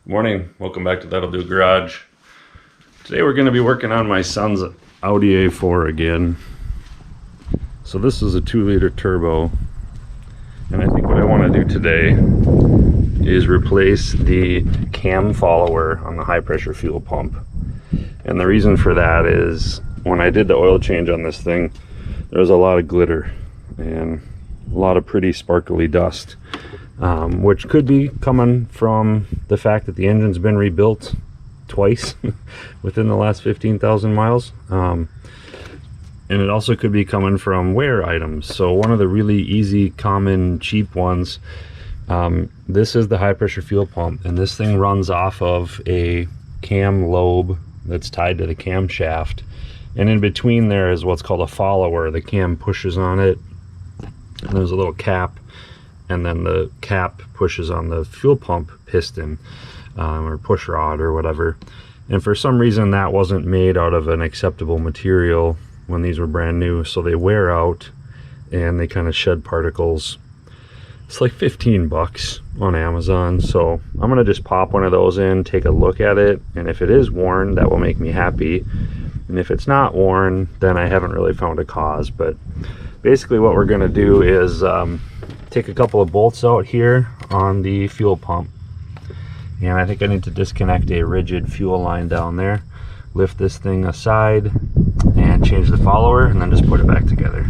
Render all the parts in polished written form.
Morning, welcome back to That'll Do Garage. Today we're going to be working on my son's Audi A4 again. So this is a 2-liter turbo, and I think what I want to do today is replace the cam follower on the high pressure fuel pump. And the reason for that is when I did the oil change on this thing, there was a lot of glitter and a lot of pretty sparkly dust. Which could be coming from the fact that the engine's been rebuilt twice within the last 15,000 miles. And it also could be coming from wear items. So one of the really easy, common, cheap ones, this is the high pressure fuel pump, and this thing runs off of a cam lobe that's tied to the camshaft. And in between there is what's called a follower. The cam pushes on it, and there's a little cap, and then the cap pushes on the fuel pump piston or push rod or whatever. And for some reason that wasn't made out of an acceptable material when these were brand new, so they wear out and they kind of shed particles. It's like 15 bucks on Amazon, so I'm gonna just pop one of those in, take a look at it, and if it is worn, that will make me happy. And if it's not worn, then I haven't really found a cause. But basically what we're gonna do is take a couple of bolts out here on the fuel pump, and I think I need to disconnect a rigid fuel line down there, lift this thing aside and change the follower, and then just put it back together.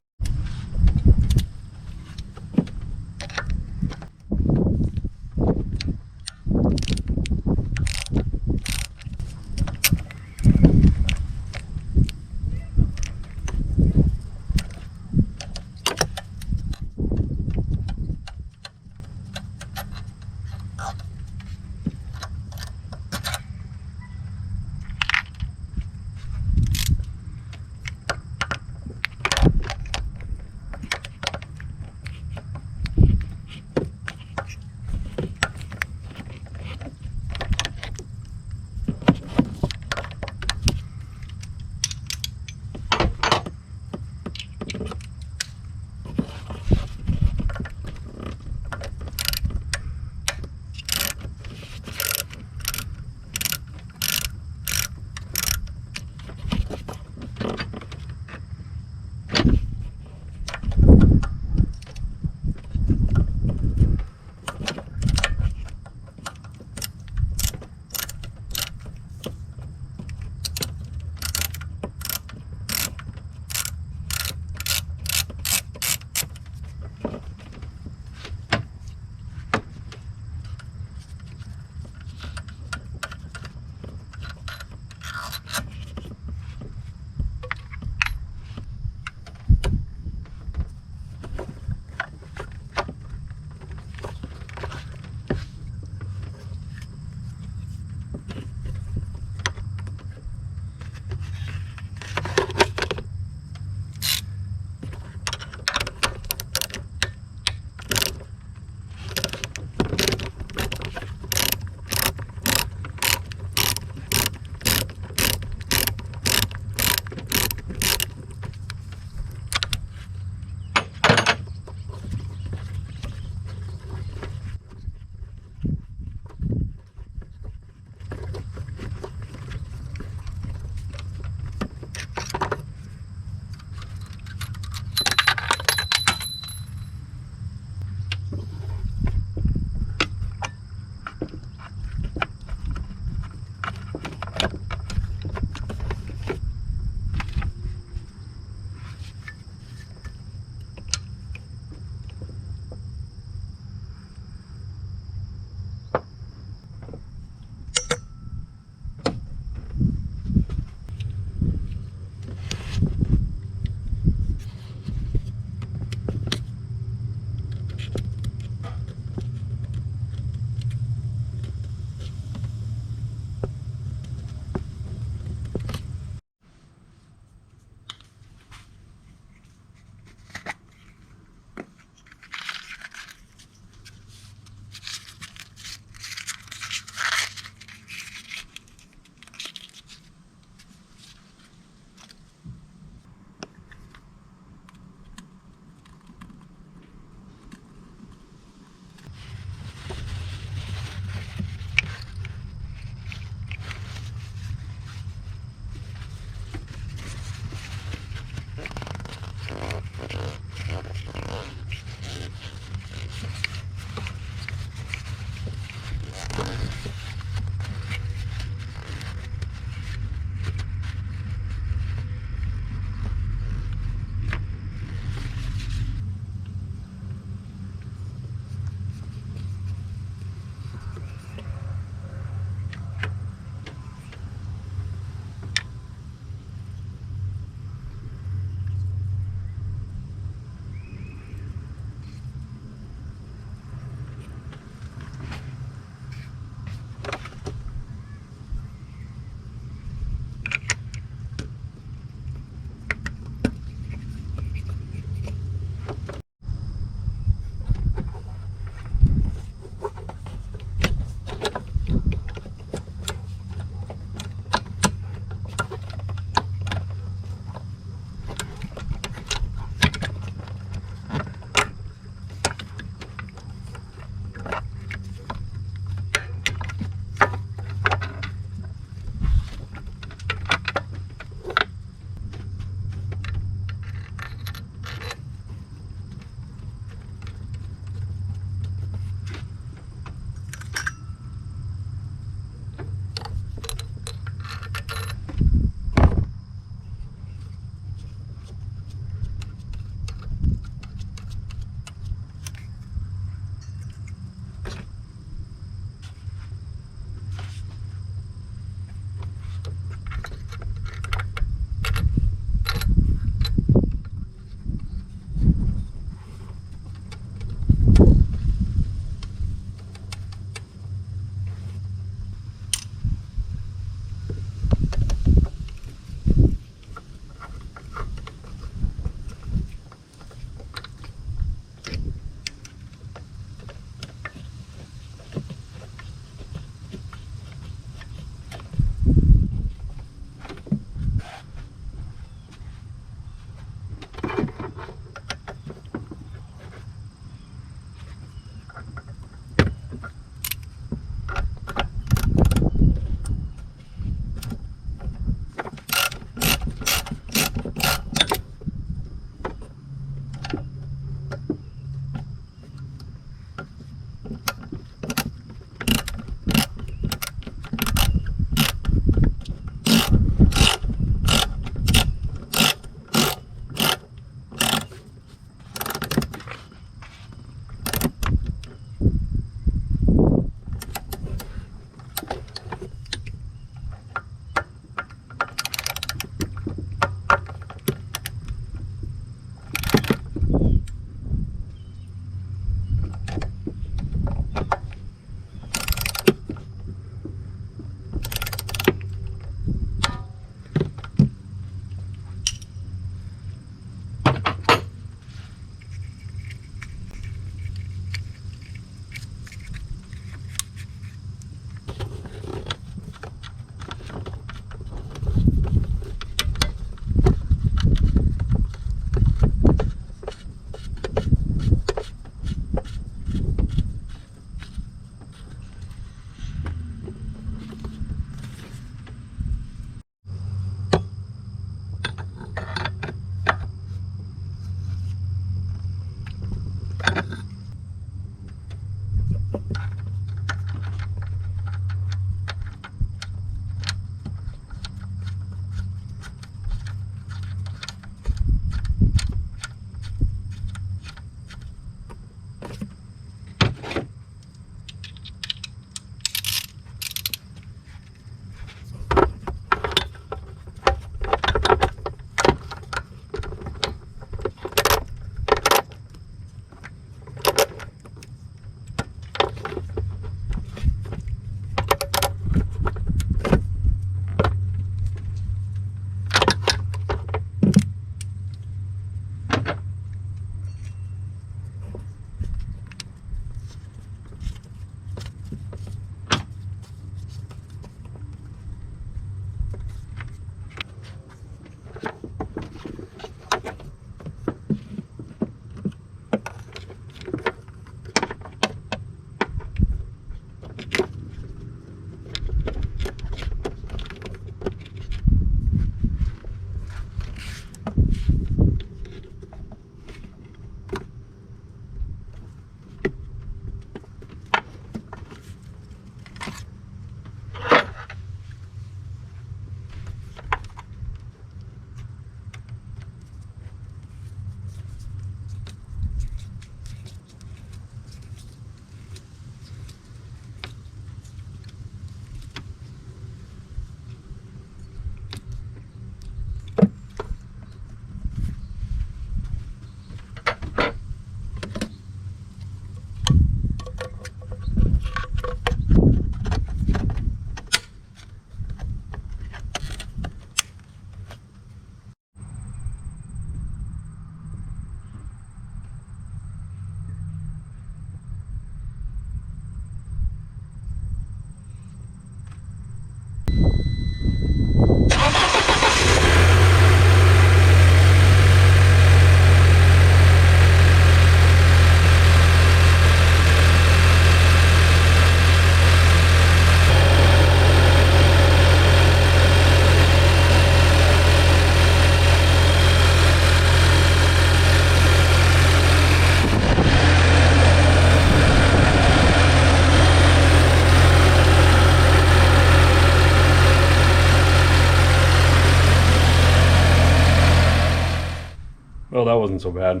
Well, that wasn't so bad.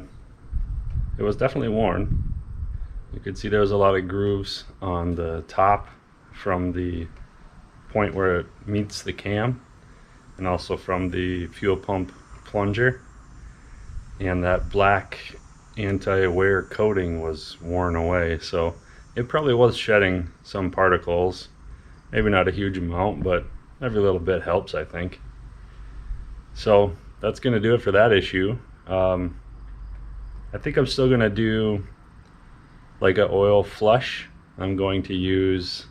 It was definitely worn. You could see there was a lot of grooves on the top from the point where it meets the cam, and also from the fuel pump plunger. And that black anti-wear coating was worn away, so it probably was shedding some particles. Maybe not a huge amount, but every little bit helps, I think. So that's going to do it for that issue. I think I'm still going to do like an oil flush. I'm going to use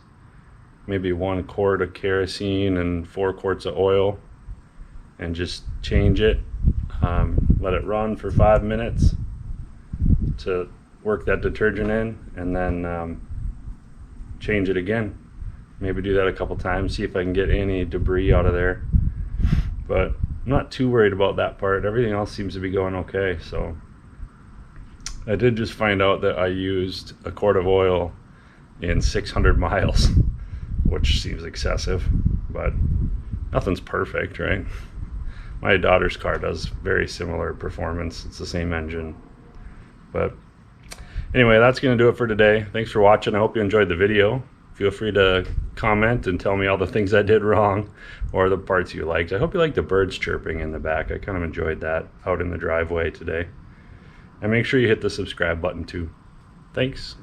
maybe 1 quart of kerosene and 4 quarts of oil and just change it. Let it run for 5 minutes to work that detergent in, and then change it again. Maybe do that a couple times, see if I can get any debris out of there. But I'm not too worried about that part. Everything else seems to be going okay. So I did just find out that I used a quart of oil in 600 miles, which seems excessive, but nothing's perfect, right? My daughter's car does very similar performance. It's the same engine. But anyway, that's going to do it for today. Thanks for watching. I hope you enjoyed the video. Feel free to comment and tell me all the things I did wrong or the parts you liked. I hope you liked the birds chirping in the back. I kind of enjoyed that out in the driveway today. And make sure you hit the subscribe button too. Thanks.